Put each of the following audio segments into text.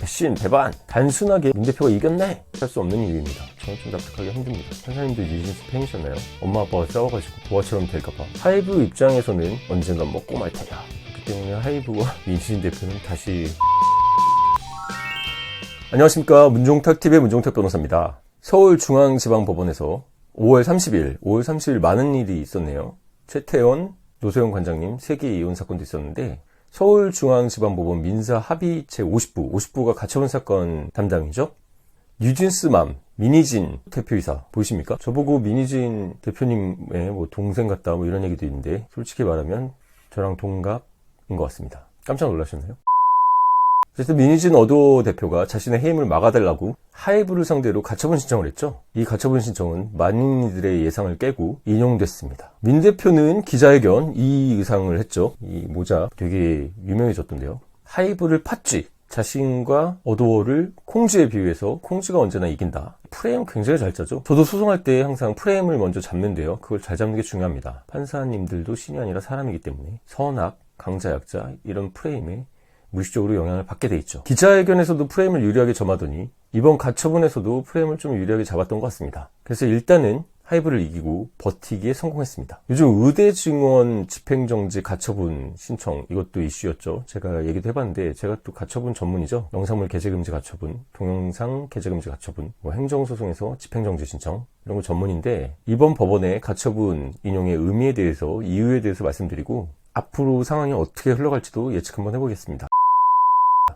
배신, 배반, 단순하게 민 대표가 이겼네 할 수 없는 이유입니다. 저는 좀 납득하기 힘듭니다. 판사님도 뉴진스 팬이셨나요? 엄마 아빠가 싸워가지고 보아처럼 될까봐. 하이브 입장에서는 언젠가 먹고 말 테다. 그렇기 때문에 하이브와 민신 대표는 다시. 안녕하십니까, 문종탁TV의 문종탁 변호사입니다. 서울중앙지방법원에서 5월 30일 많은 일이 있었네요. 최태원, 노소영 관장님 3개 이혼 사건도 있었는데, 서울중앙지방법원 민사합의 제50부가 가처분 사건 담당이죠. 뉴진스맘 민희진 대표이사 보이십니까? 저보고 민희진 대표님의 동생 같다 이런 얘기도 있는데, 솔직히 말하면 저랑 동갑인 것 같습니다. 깜짝 놀라셨나요? 어쨌든 민희진 어도 대표가 자신의 해임을 막아달라고 하이브를 상대로 가처분 신청을 했죠. 이 가처분 신청은 많은 이들의 예상을 깨고 인용됐습니다. 민 대표는 기자회견 이 의상을 했죠. 이 모자 되게 유명해졌던데요. 하이브를 팠쥐, 자신과 어도어를 콩쥐에 비유해서 콩쥐가 언제나 이긴다. 프레임 굉장히 잘 짜죠. 저도 소송할 때 항상 프레임을 먼저 잡는데요. 그걸 잘 잡는 게 중요합니다. 판사님들도 신이 아니라 사람이기 때문에 선악, 강자, 약자 이런 프레임에 무의식적으로 영향을 받게 돼 있죠. 기자회견에서도 프레임을 유리하게 점하더니 이번 가처분에서도 프레임을 좀 유리하게 잡았던 것 같습니다. 그래서 일단은 하이브를 이기고 버티기에 성공했습니다. 요즘 의대 증원 집행정지 가처분 신청, 이것도 이슈였죠. 제가 얘기도 해봤는데, 제가 또 가처분 전문이죠. 영상물 게재금지 가처분, 동영상 게재금지 가처분, 행정소송에서 집행정지 신청 이런 거 전문인데, 이번 법원의 가처분 인용의 의미에 대해서, 이유에 대해서 말씀드리고 앞으로 상황이 어떻게 흘러갈지도 예측 한번 해보겠습니다.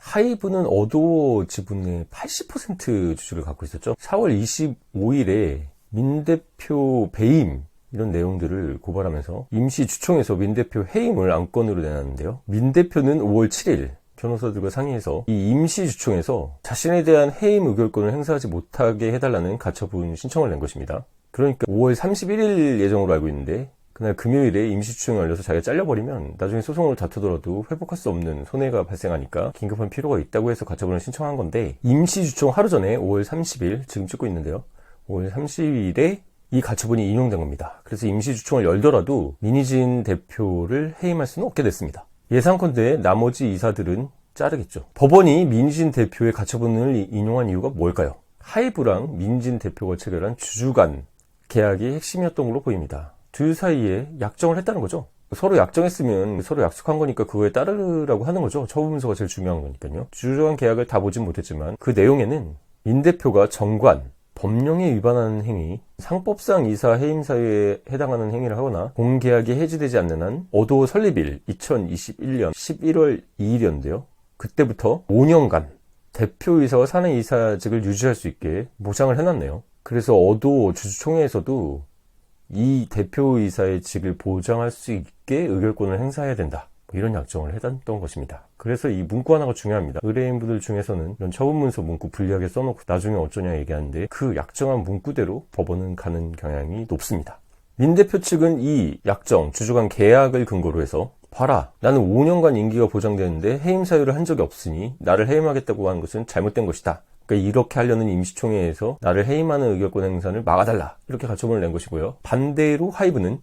하이브는 어도어 지분의 80% 주식을 갖고 있었죠. 4월 25일에 민 대표 배임 이런 내용들을 고발하면서 임시주총에서 민 대표 해임을 안건으로 내놨는데요. 민 대표는 5월 7일 변호사들과 상의해서 이 임시주총에서 자신에 대한 해임 의결권을 행사하지 못하게 해달라는 가처분 신청을 낸 것입니다. 그러니까 5월 31일 예정으로 알고 있는데, 그날 금요일에 임시주총이 열려서 자기가 잘려버리면 나중에 소송으로 다투더라도 회복할 수 없는 손해가 발생하니까 긴급한 필요가 있다고 해서 가처분을 신청한 건데, 임시주총 하루 전에 5월 30일 지금 찍고 있는데요. 5월 30일에 이 가처분이 인용된 겁니다. 그래서 임시주총을 열더라도 민희진 대표를 해임할 수는 없게 됐습니다. 예상컨대 나머지 이사들은 자르겠죠. 법원이 민희진 대표의 가처분을 인용한 이유가 뭘까요? 하이브랑 민희진 대표가 체결한 주주간 계약이 핵심이었던 걸로 보입니다. 둘 사이에 약정을 했다는 거죠. 서로 약정했으면 서로 약속한 거니까 그거에 따르라고 하는 거죠. 처분문서가 제일 중요한 거니까요. 주주간 계약을 다 보진 못했지만 그 내용에는 민 대표가 정관, 법령에 위반하는 행위, 상법상 이사 해임 사유에 해당하는 행위를 하거나 공계약이 해지되지 않는 한 어도어 설립일 2021년 11월 2일이었는데요. 그때부터 5년간 대표이사와 사내이사직을 유지할 수 있게 보장을 해놨네요. 그래서 어도어 주주총회에서도 이 대표이사의 직을 보장할 수 있게 의결권을 행사해야 된다, 이런 약정을 해놨던 것입니다. 그래서 이 문구 하나가 중요합니다. 의뢰인분들 중에서는 이런 처분문서 문구 불리하게 써놓고 나중에 어쩌냐 얘기하는데, 그 약정한 문구대로 법원은 가는 경향이 높습니다. 민 대표 측은 이 약정, 주주간 계약을 근거로 해서, 봐라, 나는 5년간 임기가 보장되는데 해임 사유를 한 적이 없으니 나를 해임하겠다고 하는 것은 잘못된 것이다. 그러니까 이렇게 하려는 임시총회에서 나를 해임하는 의결권 행사를 막아달라, 이렇게 가처분을 낸 것이고요. 반대로 하이브는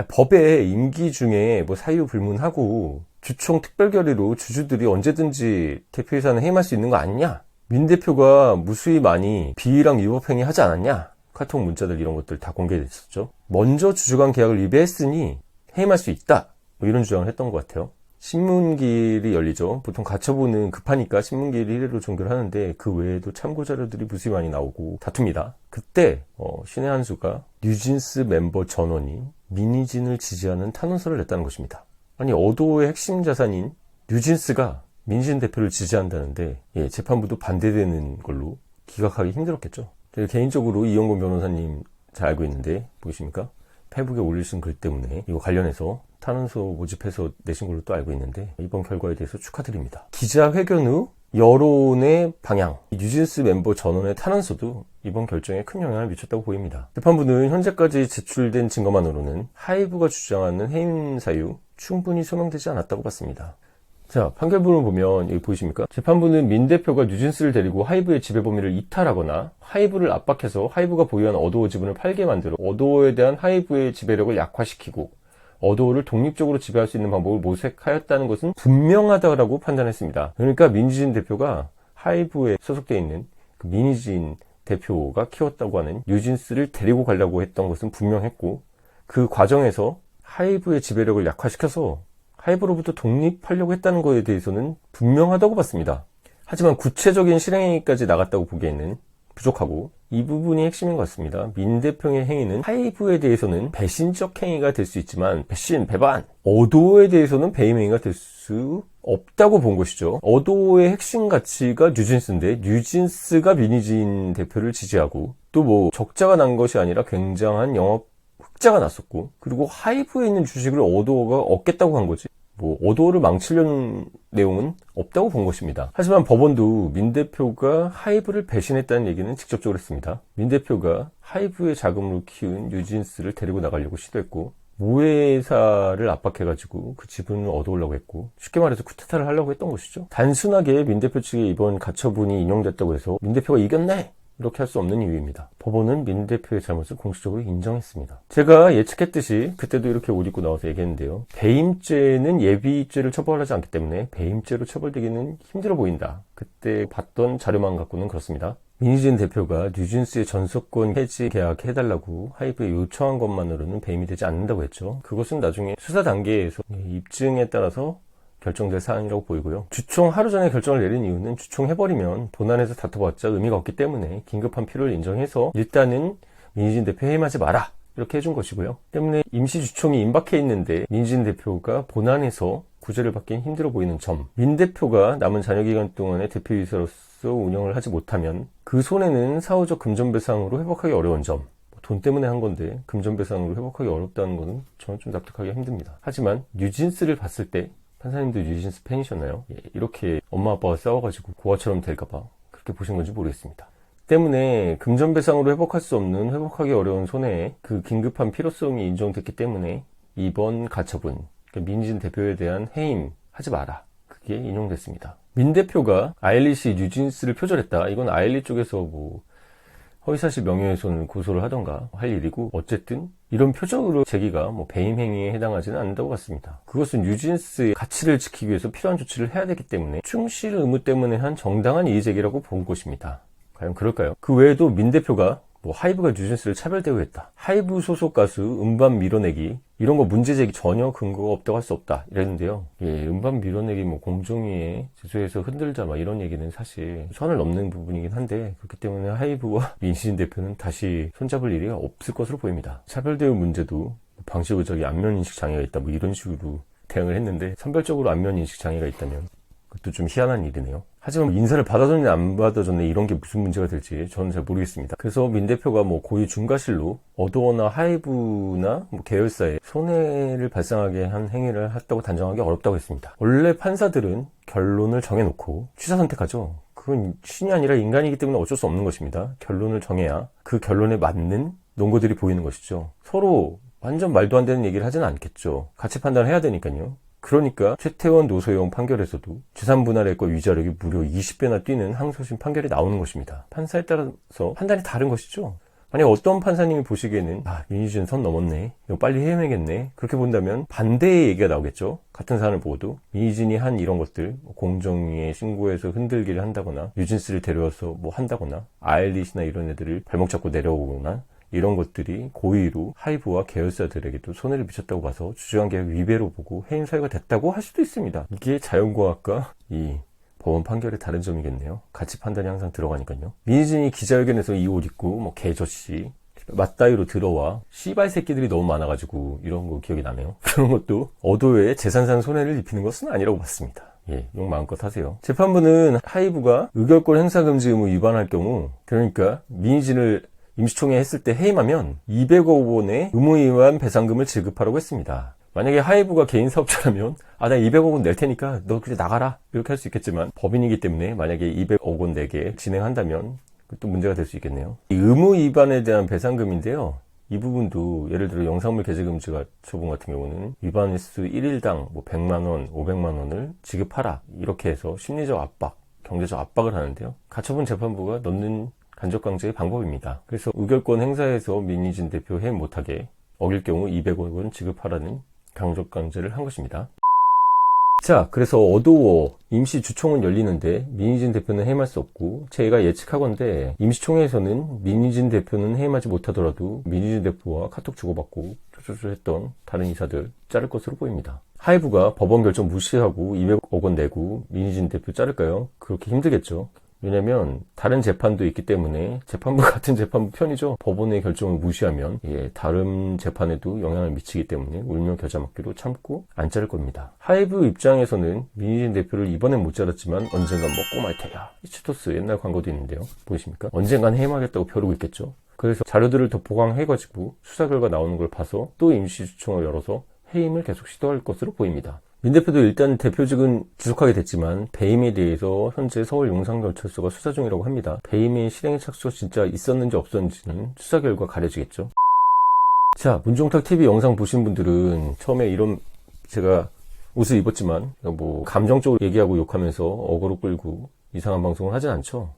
법에 임기 중에 사유 불문하고 주총 특별결의로 주주들이 언제든지 대표이사는 해임할 수 있는 거 아니냐? 민 대표가 무수히 많이 비위랑 위법행위 하지 않았냐? 카톡 문자들 이런 것들 다 공개됐었죠. 먼저 주주간 계약을 위배했으니 해임할 수 있다, 이런 주장을 했던 것 같아요. 신문기일이 열리죠. 보통 가처분은 급하니까 신문기일 1회로 종결을 하는데, 그 외에도 참고자료들이 무수히 많이 나오고 다툽니다. 그때 신의 한 수가 뉴진스 멤버 전원이 민희진을 지지하는 탄원서를 냈다는 것입니다. 아니, 어도어의 핵심 자산인 뉴진스가 민희진 대표를 지지한다는데, 재판부도 반대되는 걸로 기각하기 힘들었겠죠. 제가 개인적으로 이영곤 변호사님 잘 알고 있는데, 보이십니까? 페북에 올리신 글 때문에 이거 관련해서 탄원서 모집해서 내신 걸로 또 알고 있는데, 이번 결과에 대해서 축하드립니다. 기자회견 후 여론의 방향, 뉴진스 멤버 전원의 탄원서도 이번 결정에 큰 영향을 미쳤다고 보입니다. 재판부는 현재까지 제출된 증거만으로는 하이브가 주장하는 해임 사유 충분히 소명되지 않았다고 봤습니다. 자, 판결문을 보면 여기 보이십니까? 재판부는 민 대표가 뉴진스를 데리고 하이브의 지배 범위를 이탈하거나 하이브를 압박해서 하이브가 보유한 어도어 지분을 팔게 만들어 어도어에 대한 하이브의 지배력을 약화시키고 어도어를 독립적으로 지배할 수 있는 방법을 모색하였다는 것은 분명하다고 판단했습니다. 그러니까 민희진 대표가 하이브에 소속되어 있는 그 민희진 대표가 키웠다고 하는 뉴진스를 데리고 가려고 했던 것은 분명했고, 그 과정에서 하이브의 지배력을 약화시켜서 하이브로부터 독립하려고 했다는 것에 대해서는 분명하다고 봤습니다. 하지만 구체적인 실행행위까지 나갔다고 보기에는 부족하고, 이 부분이 핵심인 것 같습니다. 민 대표의 행위는 하이브에 대해서는 배신적 행위가 될 수 있지만 배신, 배반, 어도에 대해서는 배임 행위가 될 수 없다고 본 것이죠. 어도의 핵심 가치가 뉴진스인데 뉴진스가 민희진 대표를 지지하고, 또 뭐 적자가 난 것이 아니라 굉장한 영업 흑자가 났었고, 그리고 하이브에 있는 주식을 어도가 얻겠다고 한 거지, 뭐 어도를 망치려는 내용은 없다고 본 것입니다. 하지만 법원도 민 대표가 하이브를 배신했다는 얘기는 직접적으로 했습니다. 민 대표가 하이브의 자금으로 키운 뉴진스를 데리고 나가려고 시도했고, 모회사를 압박해가지고 그 지분을 얻어오려고 했고, 쉽게 말해서 쿠데타를 하려고 했던 것이죠. 단순하게 민 대표 측의 이번 가처분이 인용됐다고 해서 민 대표가 이겼네, 이렇게 할 수 없는 이유입니다. 법원은 민 대표의 잘못을 공식적으로 인정했습니다. 제가 예측했듯이 그때도 이렇게 옷 입고 나와서 얘기했는데요. 배임죄는 예비죄를 처벌하지 않기 때문에 배임죄로 처벌되기는 힘들어 보인다. 그때 봤던 자료만 갖고는 그렇습니다. 민희진 대표가 뉴진스의 전속권 해지 계약 해달라고 하이브에 요청한 것만으로는 배임이 되지 않는다고 했죠. 그것은 나중에 수사 단계에서 입증에 따라서 결정될 사안이라고 보이고요. 주총 하루 전에 결정을 내린 이유는 주총해버리면 본안에서 다퉈봤자 의미가 없기 때문에 긴급한 필요를 인정해서 일단은 민희진 대표 해임하지 마라, 이렇게 해준 것이고요. 때문에 임시 주총이 임박해 있는데 민희진 대표가 본안에서 구제를 받기는 힘들어 보이는 점, 민 대표가 남은 잔여기간 동안에 대표이사로서 운영을 하지 못하면 그 손해는 사후적 금전배상으로 회복하기 어려운 점, 돈 때문에 한 건데 금전배상으로 회복하기 어렵다는 것은 저는 좀 납득하기가 힘듭니다. 하지만 뉴진스를 봤을 때, 판사님도 뉴진스 팬이셨나요? 이렇게 엄마 아빠가 싸워가지고 고아처럼 될까봐 그렇게 보신 건지 모르겠습니다. 때문에 금전배상으로 회복할 수 없는, 회복하기 어려운 손해에 그 긴급한 필요성이 인정됐기 때문에 이번 가처분, 그러니까 민희진 대표에 대한 해임 하지 마라, 그게 인용됐습니다. 민 대표가 아일릿이 뉴진스를 표절했다, 이건 아일릿 쪽에서 뭐 허위사실 명예훼손을 고소를 하던가 할 일이고, 어쨌든 이런 표적으로 제기가 뭐 배임 행위에 해당하지는 않는다고 봤습니다. 그것은 뉴진스의 가치를 지키기 위해서 필요한 조치를 해야 되기 때문에 충실 의무 때문에 한 정당한 이의 제기라고 본 것입니다. 과연 그럴까요? 그 외에도 민 대표가 뭐 하이브가 뉴진스를 차별 대우했다, 하이브 소속 가수 음반 밀어내기, 이런 거 문제 제기 전혀 근거가 없다고 할 수 없다, 이랬는데요. 음반 밀어내기 뭐 공정위에 제소해서 흔들자 막 이런 얘기는 사실 선을 넘는 부분이긴 한데, 그렇기 때문에 하이브와 민희진 대표는 다시 손잡을 일이 없을 것으로 보입니다. 차별 대우 문제도 방식의적이 안면인식 장애가 있다, 뭐 이런 식으로 대응을 했는데, 선별적으로 안면인식 장애가 있다면 그것도 좀 희한한 일이네요. 하지만 인사를 받아줬네 안 받아줬네 이런 게 무슨 문제가 될지 저는 잘 모르겠습니다. 그래서 민 대표가 뭐 고의 중과실로 어도어나 하이브나 뭐 계열사에 손해를 발생하게 한 행위를 했다고 단정하기 어렵다고 했습니다. 원래 판사들은 결론을 정해놓고 취사 선택하죠. 그건 신이 아니라 인간이기 때문에 어쩔 수 없는 것입니다. 결론을 정해야 그 결론에 맞는 논거들이 보이는 것이죠. 서로 완전 말도 안 되는 얘기를 하지는 않겠죠. 가치 판단을 해야 되니까요. 그러니까 최태원 노소영 판결에서도 재산분할액과 위자력이 무려 20배나 뛰는 항소심 판결이 나오는 것입니다. 판사에 따라서 판단이 다른 것이죠. 만약 어떤 판사님이 보시기에는 민희진 선 넘었네, 이거 빨리 해야겠네, 그렇게 본다면 반대의 얘기가 나오겠죠. 같은 사안을 보고도 민희진이 한 이런 것들, 공정위에 신고해서 흔들기를 한다거나 뉴진스를 데려와서 뭐 한다거나 아일릿이나 이런 애들을 발목 잡고 내려오거나 이런 것들이 고의로 하이브와 계열사들에게도 손해를 미쳤다고 봐서 주주관계 위배로 보고 해임 사유가 됐다고 할 수도 있습니다. 이게 자연과학과 이 법원 판결의 다른 점이겠네요. 가치 판단이 항상 들어가니까요. 민희진이 기자회견에서 이 옷 입고 뭐 개저씨 맞다이로 들어와 씨발 새끼들이 너무 많아가지고 이런 거 기억이 나네요. 그런 것도 어도에 재산상 손해를 입히는 것은 아니라고 봤습니다. 욕 마음껏 하세요. 재판부는 하이브가 의결권 행사금지 의무 위반할 경우, 그러니까 민희진을 임시총회 했을 때 해임하면 200억 원의 의무위반 배상금을 지급하라고 했습니다. 만약에 하이브가 개인 사업자라면 나 200억 원 낼 테니까 너 그냥 나가라, 이렇게 할 수 있겠지만 법인이기 때문에 만약에 200억 원 내게 진행한다면 또 문제가 될 수 있겠네요. 이 의무위반에 대한 배상금인데요, 이 부분도 예를 들어 영상물 게재금지가 처분 같은 경우는 위반 횟수 1일당 뭐 100만 원, 500만 원을 지급하라, 이렇게 해서 심리적 압박, 경제적 압박을 하는데요. 가처분 재판부가 넣는 간접강제의 방법입니다. 그래서 의결권 행사에서 민희진 대표 해임 못하게 어길 경우 200억 원 지급하라는 강력강제를 한 것입니다. 자, 그래서 어두워 임시주총은 열리는데 민희진 대표는 해임할 수 없고, 제가 예측하건대 임시총회에서는 민희진 대표는 해임하지 못하더라도 민희진 대표와 카톡 주고받고 쪼쪼쪼 했던 다른 이사들 자를 것으로 보입니다. 하이브가 법원 결정 무시하고 200억 원 내고 민희진 대표 자를까요? 그렇게 힘들겠죠. 왜냐면 다른 재판도 있기 때문에 재판부 같은 재판부 편이죠. 법원의 결정을 무시하면 다른 재판에도 영향을 미치기 때문에 울며 겨자 먹기로 참고 안 자를 겁니다. 하이브 입장에서는 민희진 대표를 이번엔 못 자랐지만 언젠간 먹고 말 테야. 치토스 옛날 광고도 있는데요. 보이십니까? 언젠간 해임하겠다고 벼르고 있겠죠. 그래서 자료들을 더 보강해가지고 수사 결과 나오는 걸 봐서 또 임시주총을 열어서 해임을 계속 시도할 것으로 보입니다. 민 대표도 일단 대표직은 지속하게 됐지만 배임에 대해서 현재 서울 용산경찰서가 수사 중이라고 합니다. 배임의 실행에 착수가 진짜 있었는지 없었는지는 수사 결과 가려지겠죠. 자, 문종탁TV 영상 보신 분들은 처음에 이런 제가 옷을 입었지만 뭐 감정적으로 얘기하고 욕하면서 어그로 끌고 이상한 방송을 하진 않죠.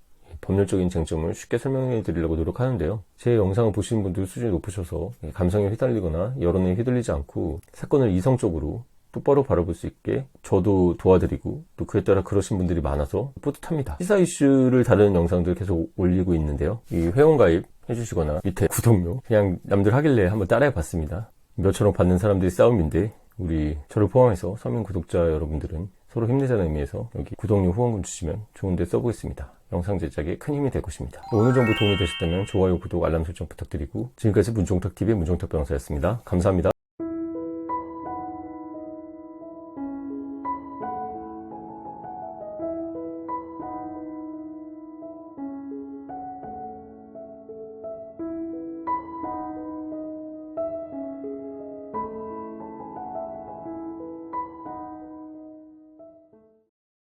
법률적인 쟁점을 쉽게 설명해 드리려고 노력하는데요. 제 영상을 보시는 분들 수준이 높으셔서 감성에 휘둘리거나 여론에 휘둘리지 않고 사건을 이성적으로 똑바로 바라볼 수 있게 저도 도와드리고 또 그에 따라 그러신 분들이 많아서 뿌듯합니다. 시사 이슈를 다루는 영상들 계속 올리고 있는데요. 이 회원가입 해주시거나 밑에 구독료 그냥 남들 하길래 한번 따라해 봤습니다. 몇천억 받는 사람들이 싸움인데 우리 저를 포함해서 서민 구독자 여러분들은 서로 힘내자는 의미에서 여기 구독료 후원금 주시면 좋은 데 써보겠습니다. 영상 제작에 큰 힘이 될 것입니다. 오늘 정보 도움이 되셨다면 좋아요, 구독, 알람 설정 부탁드리고 지금까지 문종탁TV의 문종탁 변호사였습니다. 감사합니다.